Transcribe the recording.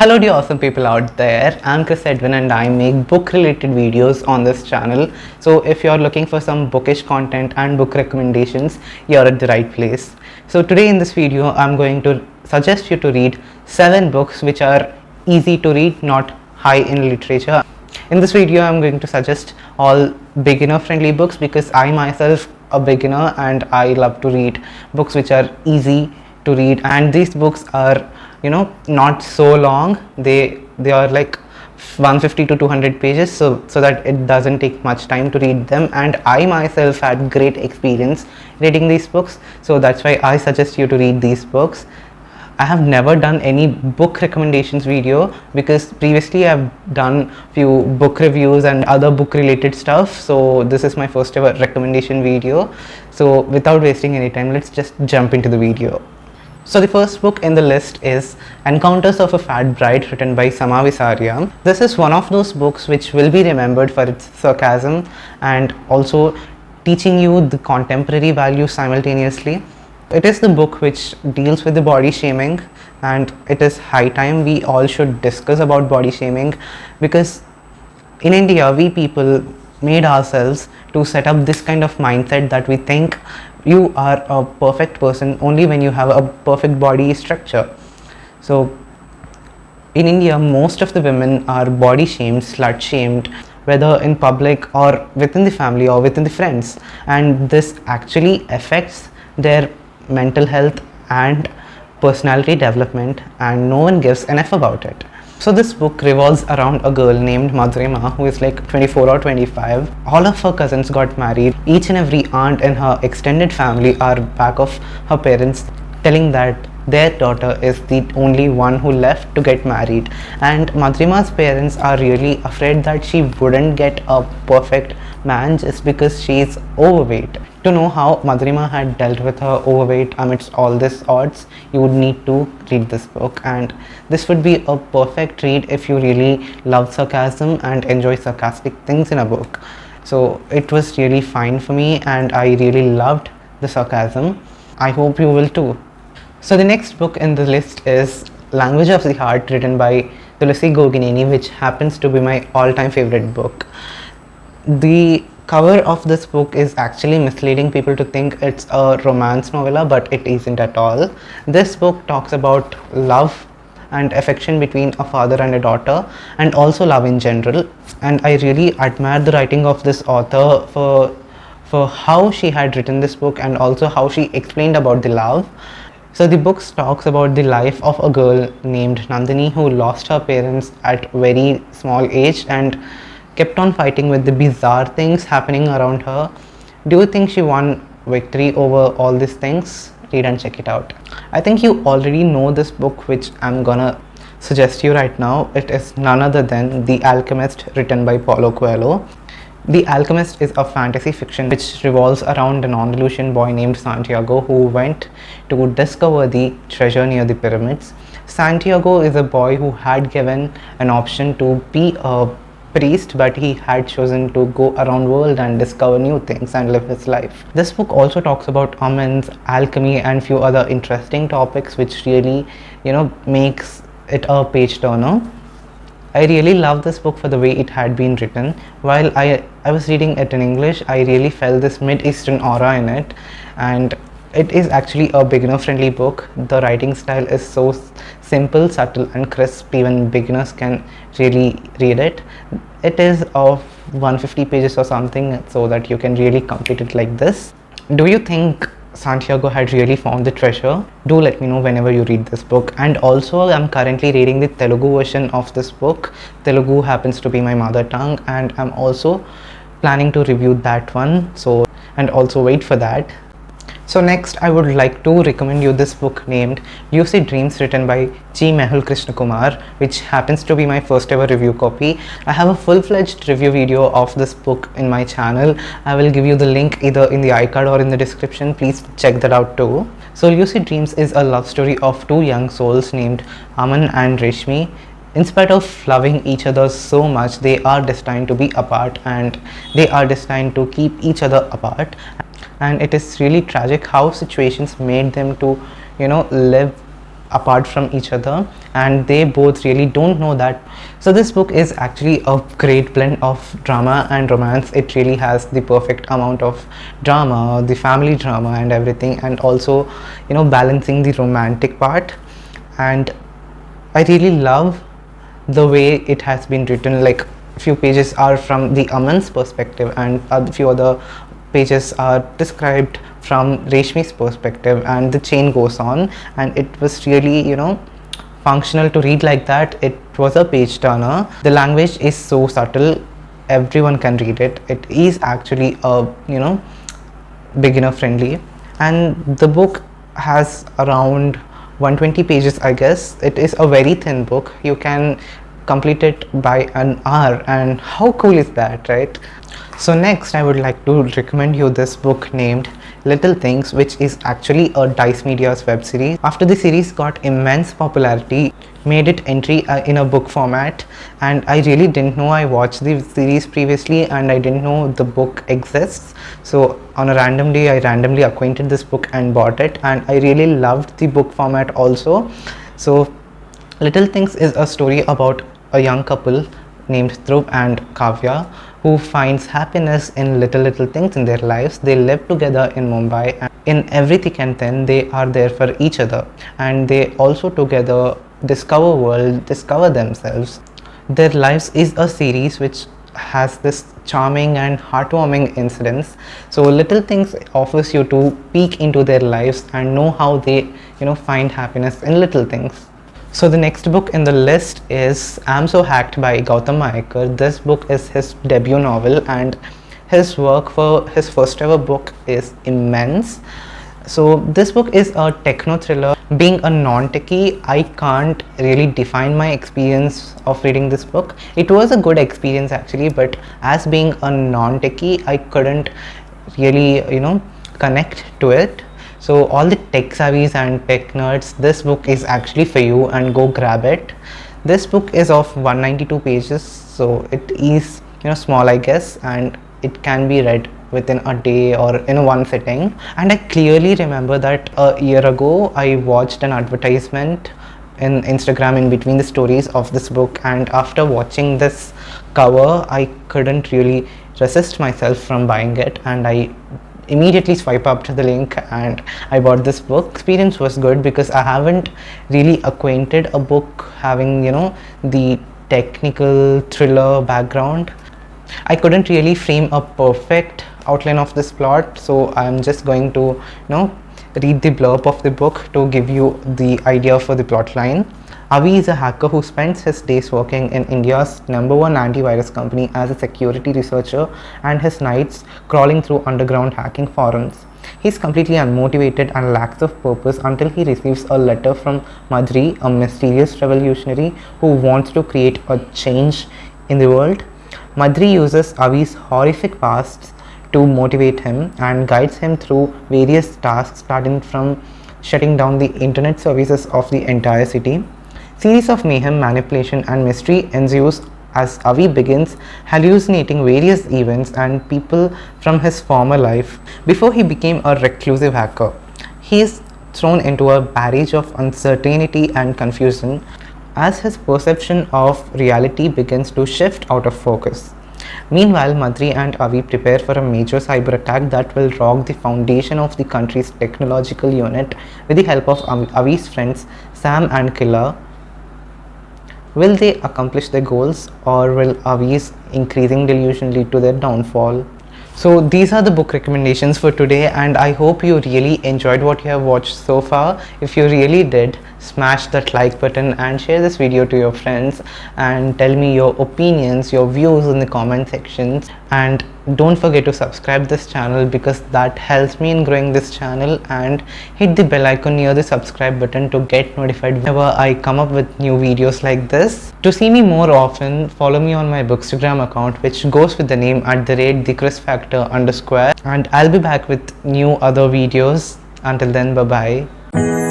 Hello dear awesome people out there, I'm Edwin and I make book related videos on this channel. So if you're looking for some bookish content and book recommendations, you're at the right place. So today in this video, I'm going to suggest you to read 7 books which are easy to read, not high in literature. In this video, I'm going to suggest all beginner friendly books because I myself a beginner and I love to read books which are easy to read, and these books are not so long. They are like 150 to 200 pages, so that it doesn't take much time to read them, and I myself had great experience reading these books, so that's why I suggest you to read these books. I have never done any book recommendations video because previously I've done few book reviews and other book related stuff, so this is my first ever recommendation video. So without wasting any time, let's just jump into the video. So the first book in the list is Encounters of a Fat Bride, written by Samah Visaria. This is one of those books which will be remembered for its sarcasm and also teaching you the contemporary values simultaneously. It is the book which deals with the body shaming, and it is high time we all should discuss about body shaming, because in India we people made ourselves to set up this kind of mindset that we think you are a perfect person only when you have a perfect body structure. So in India, most of the women are body shamed, slut shamed, whether in public or within the family or within the friends, and this actually affects their mental health and personality development, and no one gives an F about it. So this book revolves around a girl named Madhurima who is like 24 or 25. All of her cousins got married. Each and every aunt in her extended family are back of her parents, telling that their daughter is the only one who left to get married, and Madhurima's parents are really afraid that she wouldn't get a perfect man just because she is overweight. To know how Madhurima had dealt with her overweight amidst all this odds, you would need to read this book, and this would be a perfect read if you really love sarcasm and enjoy sarcastic things in a book. So it was really fine for me and I really loved the sarcasm. I hope you will too. So the next book in the list is Language of the Heart, written by Tulasi Gogineni, which happens to be my all-time favorite book. The cover of this book is actually misleading people to think it's a romance novella, but it isn't at all. This book talks about love and affection between a father and a daughter, and also love in general, and I really admire the writing of this author for how she had written this book and also how she explained about the love. So the book talks about the life of a girl named Nandini who lost her parents at very small age and kept on fighting with the bizarre things happening around her. Do you think she won victory over all these things? Read and check it out. I think you already know this book which I'm gonna suggest you right now. It is none other than The Alchemist, written by Paulo Coelho. The Alchemist is a fantasy fiction which revolves around a non-Illusion boy named Santiago who went to discover the treasure near the pyramids. Santiago is a boy who had given an option to be a priest, but he had chosen to go around world and discover new things and live his life. This book also talks about omens, alchemy and few other interesting topics which really makes it a page turner. I really love this book for the way it had been written. While I was reading it in English, I really felt this mid-eastern aura in it, and it is actually a beginner friendly book. The writing style is so simple, subtle and crisp, even beginners can really read it. It is of 150 pages or something, so that you can really complete it like this. Do you think Santiago had really found the treasure? Do let me know whenever you read this book. And also, I'm currently reading the Telugu version of this book. Telugu happens to be my mother tongue, and I'm also planning to review that one, so and also wait for that. So next, I would like to recommend you this book named Ufc Dreams, written by Mehul Krishna Kumar, which happens to be my first ever review copy. I have a full-fledged review video of this book in my channel. I will give you the link either in the iCard or in the description. Please check that out too. So Lucid Dreams is a love story of two young souls named Aman and Reshmi. In spite of loving each other so much, they are destined to be apart, and they are destined to keep each other apart. And it is really tragic how situations made them to live apart from each other, and they both really don't know that. So this book is actually a great blend of drama and romance. It really has the perfect amount of drama, the family drama and everything, and also, you know, balancing the romantic part. And I really love the way it has been written. Like, few pages are from the Aman's perspective, and a few other pages are described from Reshmi's perspective, and the chain goes on, and it was really, you know, functional to read like that. It was a page turner. The language is so subtle, everyone can read it. It is actually a, you know, beginner friendly, and the book has around 120 pages, I guess. It is a very thin book. You can complete it by an hour, and how cool is that, right? So next I would like to recommend you this book named Little Things, which is actually a Dice Media's web series. After the series got immense popularity, made it entry in a book format, and I really didn't know. I watched the series previously and I didn't know the book exists. So on a random day I randomly acquainted this book and bought it, and I really loved the book format also. So Little Things is a story about a young couple named Dhruv and Kavya who finds happiness in little things in their lives. They live together in Mumbai, and in every thick and thin they are there for each other, and they also together discover world, discover themselves. Their lives is a series which has this charming and heartwarming incidents. So Little Things offers you to peek into their lives and know how they, you know, find happiness in little things. So the next book in the list is I'm So Hacked by Gautam Mayekar. This book is his debut novel, and his work for his first ever book is immense. So this book is a techno thriller. Being a non-techie, I can't really define my experience of reading this book. It was a good experience actually, but as being a non-techie, I couldn't really, you know, connect to it. So all the tech savvies and tech nerds, this book is actually for you, and go grab it. This book is of 192 pages, so it is, you know, small I guess, and it can be read within a day or in one sitting. And I clearly remember that a year ago I watched an advertisement in Instagram in between the stories of this book, and after watching this cover I couldn't really resist myself from buying it, and I immediately swipe up to the link and I bought this book. Experience was good because I haven't really acquainted a book having, you know, the technical thriller background. I couldn't really frame a perfect outline of this plot, so I'm just going to, you know, read the blurb of the book to give you the idea for the plot line. Avi is a hacker who spends his days working in India's #1 antivirus company as a security researcher, and his nights crawling through underground hacking forums. He's completely unmotivated and lacks of purpose until he receives a letter from Madhuri, a mysterious revolutionary who wants to create a change in the world. Madhuri uses Avi's horrific past to motivate him and guides him through various tasks, starting from shutting down the internet services of the entire city. Series of mayhem, manipulation and mystery ensues as Avi begins hallucinating various events and people from his former life before he became a reclusive hacker. He is thrown into a barrage of uncertainty and confusion as his perception of reality begins to shift out of focus. Meanwhile, Madhuri and Avi prepare for a major cyber attack that will rock the foundation of the country's technological unit with the help of Avi's friends Sam and Killer. Will they accomplish their goals, or will Avi's increasing delusion lead to their downfall? So these are the book recommendations for today, and I hope you really enjoyed what you have watched so far. If you really did, smash that like button and share this video to your friends, and tell me your opinions, your views in the comment sections. And don't forget to subscribe this channel because that helps me in growing this channel, and hit the bell icon near the subscribe button to get notified whenever I come up with new videos like this. To see me more often, follow me on my Bookstagram account, which goes with the name @thecrisfactor_, and I'll be back with new other videos. Until then, bye bye.